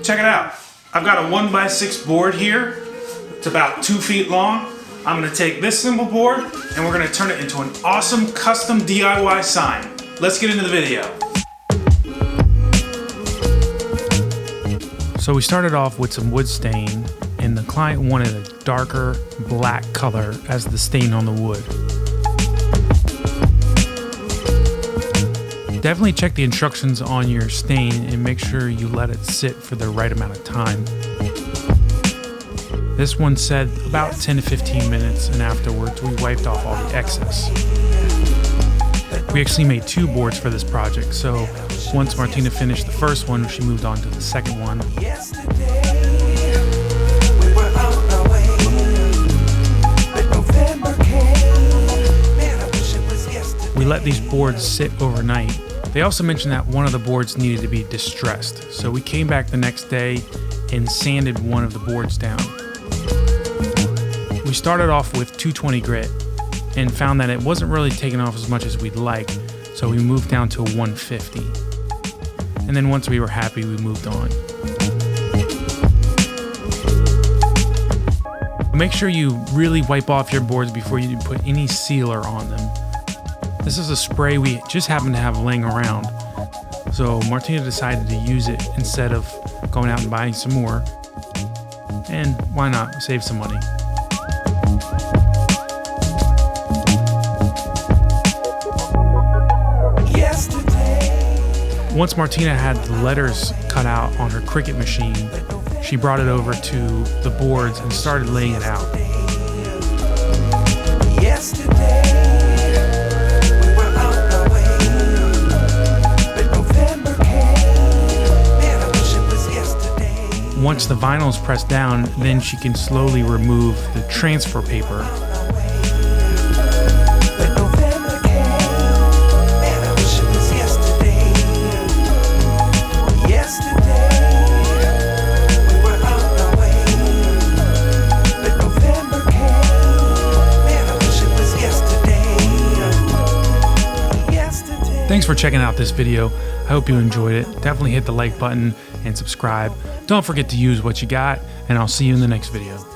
Check it out. I've got a 1x6 board here. It's about 2 feet long. I'm gonna take this simple board and we're gonna turn it into an awesome custom DIY sign. Let's get into the video. So we started off with some wood stain, and the client wanted a darker black color as the stain on the wood. Definitely check the instructions on your stain and make sure you let it sit for the right amount of time. This one said about 10 to 15 minutes, and afterwards we wiped off all the excess. We actually made 2 boards for this project, so once Martina finished the first one, she moved on to the second one. We let these boards sit overnight. They also mentioned that one of the boards needed to be distressed, so we came back the next day and sanded one of the boards down. We started off with 220 grit and found that it wasn't really taking off as much as we'd like, so we moved down to a 150. And then once we were happy, we moved on. Make sure you really wipe off your boards before you put any sealer on them. This is a spray we just happened to have laying around, so Martina decided to use it instead of going out and buying some more. And why not save some money? Once Martina had the letters cut out on her Cricut machine, she brought it over to the boards and started laying it out. Once the vinyl is pressed down, then she can slowly remove the transfer paper. Thanks for checking out this video. I hope you enjoyed it. Definitely hit the like button and subscribe. Don't forget to use what you got, and I'll see you in the next video.